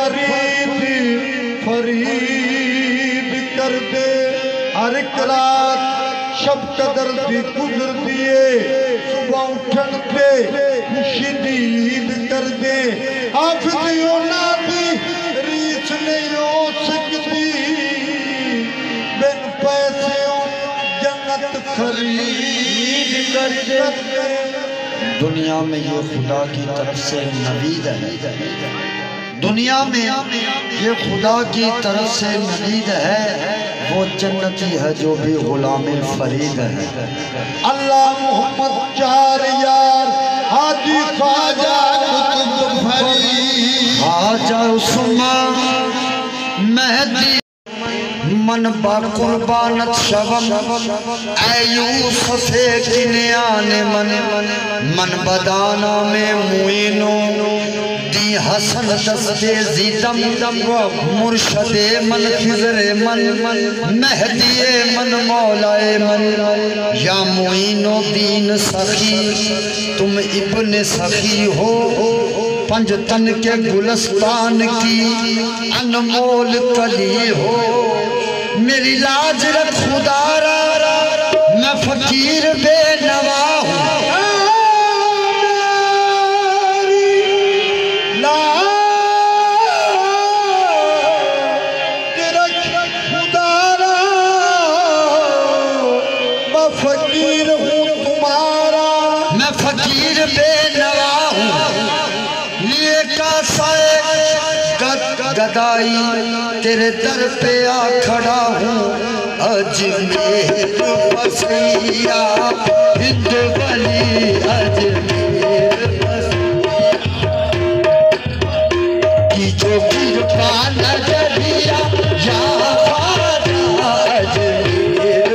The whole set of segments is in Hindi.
फरीद फरीद कर दे। हर एक रात शब कदर दी गुजर दिए, सुबह उठन पे खुशी दी ईद कर दे। हाफिज़ होना दी रीस नहीं हो सकती, बिन पैसे जन्नत खरीद कर दे। दुनिया में ये खुदा की तरफ से नवीद है, दुनिया में ये खुदा की तरफ से नवीद है, वो जन्नती है जो भी गुलामे फरीद है। अल्लाह मोहम्मद चार यार हाजी ख्वाजा कुतुब फरीद, ख्वाजा उस्मान मेहदी मन बा कुर्बानत शवम यूसुफ़े किन्याने मन बदाना में मुइनो दी हसन दस्ते जीदम मुर्शदे मन खिजरे मन मेहदिए मन मौलाए मन या मुइनो दीन सखी तुम इब्ने सखी हो, पंज तन के गुलस्तान की अनमोल कली हो। मेरी लाज रख खुदारा मैं फकीर बेनवा हूँ, फकीर हूँ तुम्हारा, मैं फकीर बेनवा हूँ। लिए का गदाई तेरे दर पे आ खड़ा हूँ, अजमेर बसिया हिंद बली अजमेर की जो कृपा नजरिया या ख्वाजा अजमेर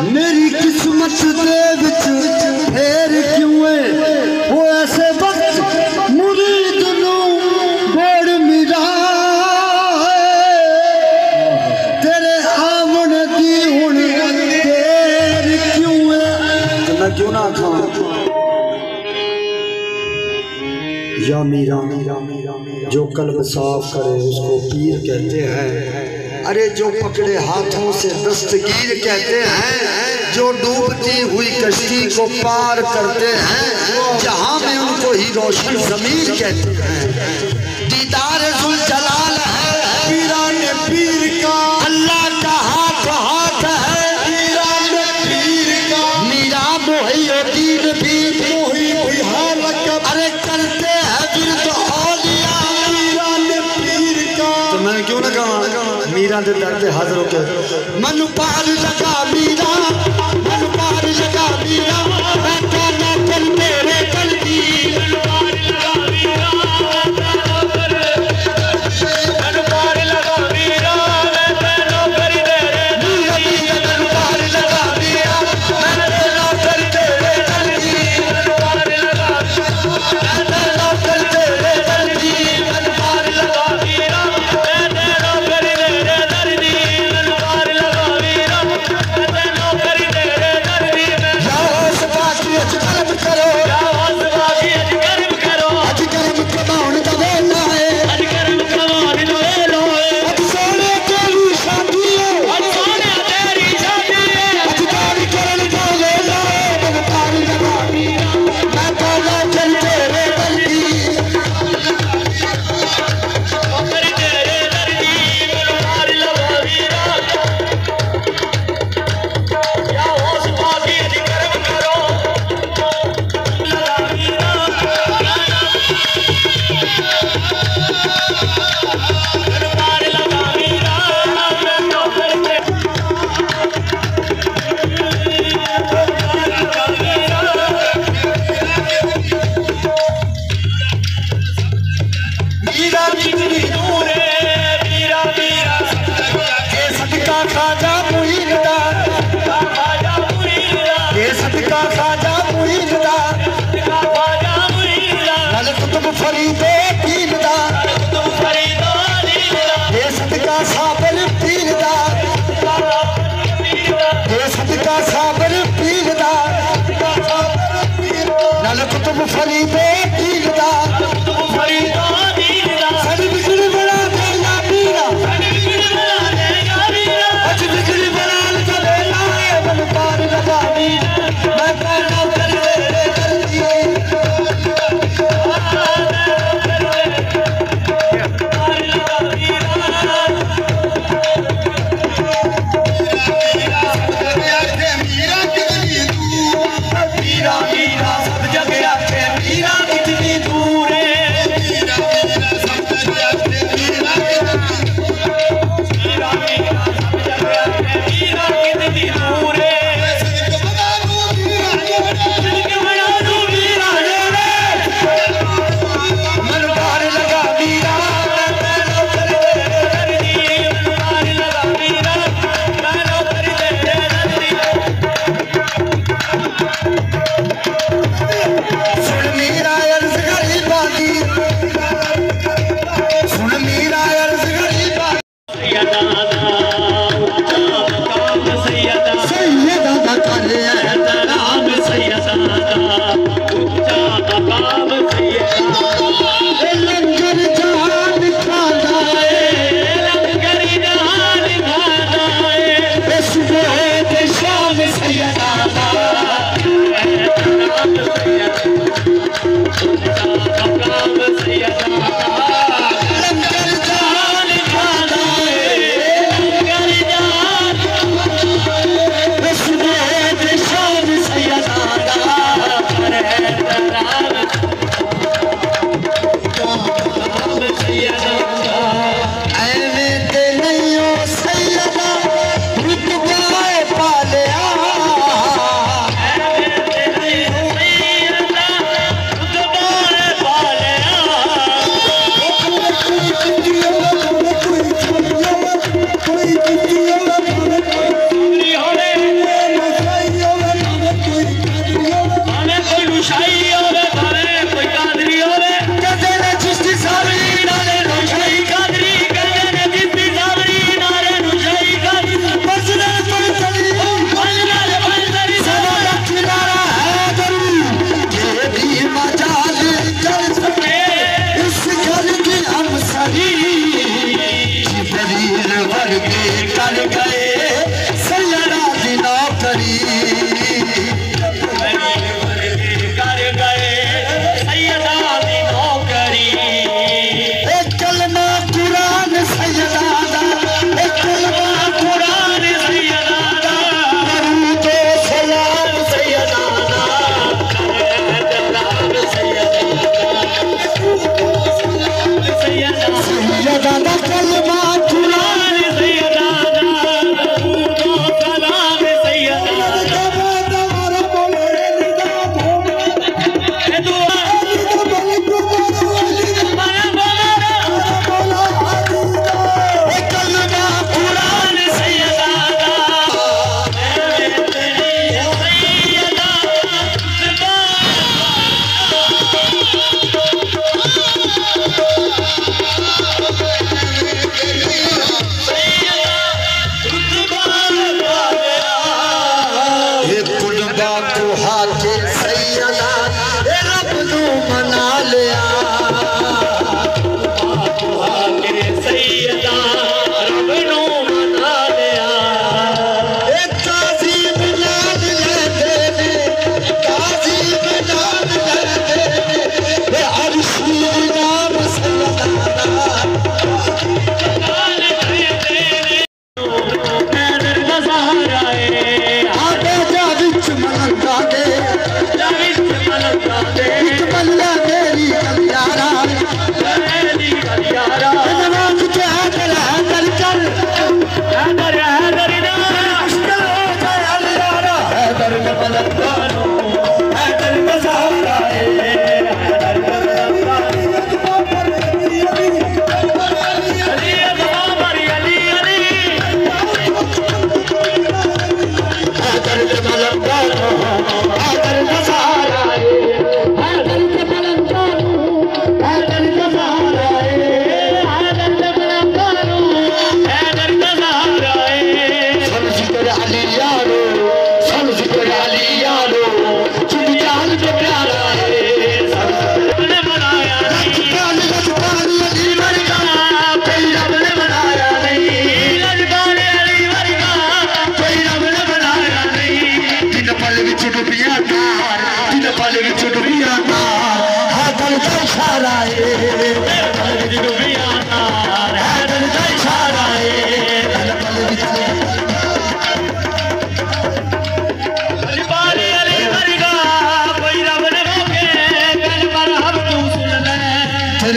मेरी किस्मत दे विच फेर क्यों है, वो ऐसे वक्त मुरीद नू बड़ मिला तेरे आवन दी हुण देर क्यों है। तो मैं क्यों ना खाऊं या मीरा जो कल्ब साफ करे उसको पीर कहते हैं। अरे जो पकड़े हाथों से दस्तगीर कहते हैं, जो डूबती हुई कश्ती को पार करते हैं, जहां में उनको ही रोशन ज़मीर कहते हैं। दीदार जुल जलाल है पीराने पीर का, अल्लाह का हाथ हाथ है पीराने दे दर ते हाजिर हो के मन पार लगा मीरा, मन पार लगा मीरा, मैं कहना चल तेरे कल की मन पार लगा मीरा, मन पार लगा मीरा, मैं कहना कर तेरे मीरा मीरा मन पार लगा मीरा, मैं कहना कर तेरे कल की मन पार लगा, मैं कहना कर तेरे कल की मन पार लगा मीरा, मैं कहना कर तेरे दर्दी मन पार लगा मीरा, मैं कहना कर तेरे दर्दी में जाओ सबाकी अज कर्म करो, जाओ सबाकी अज कर्म करो, अज कर्म कमाउण दा वेला है, अज कर्म कमाउण दा वेला है, अज सोने तेरी शादी है, अज सोने तेरी शादी है, अज दान करन दा वेला है, मन पार लगा मीरा, मैं कहना चल तेरे बंदी कर तेरे दर्दी मन पार लगा मीरा, जाओ सबाकी अज कर्म करो लगा मीरा, मन पार लगा मीरा, मैं तो करते मीरा बिगड़ी दूरे मीरा मीरा ये सदका खाजा मुईद दा, खाजा मुईद दा, ये सदका खाजा मुईद दा, खाजा मुईद दा, नाल कुतुब फरीदे पीर दा, कुतुब फरीदा दीन दा, ये सदका साबर पीर दा, ये सदका साबर पीर दा, नाल कुतुब फरीदे पीर दा, कुतुब फरीदा दीन दा, साडी बिगड़ी बना दे या मीरा, साडी बिगड़ी बना दे या मीरा, अज बिगड़ी बना के वेला है, मन पार लगा मीरा, मैं कहना कर तेरे दर्दी पार लगा मीरा, मीरा के लिए तू मीरा मीरा सब जग आखे मीरा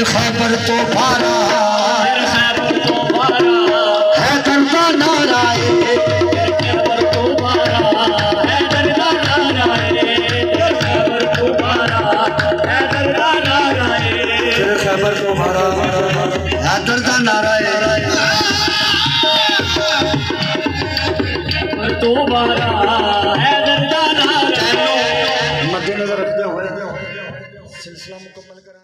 खैबर तो भारा है दर्दा नाराए खैबर तो भारा है दर्दा नाराए खैबर तो भारा है दर्दा नाराए खैबर तो भारा है दर्दा नाराए तो भारा है दर्दा नाराए मद्देनजर रखते हुए सिलसिला मुकम्मल करें।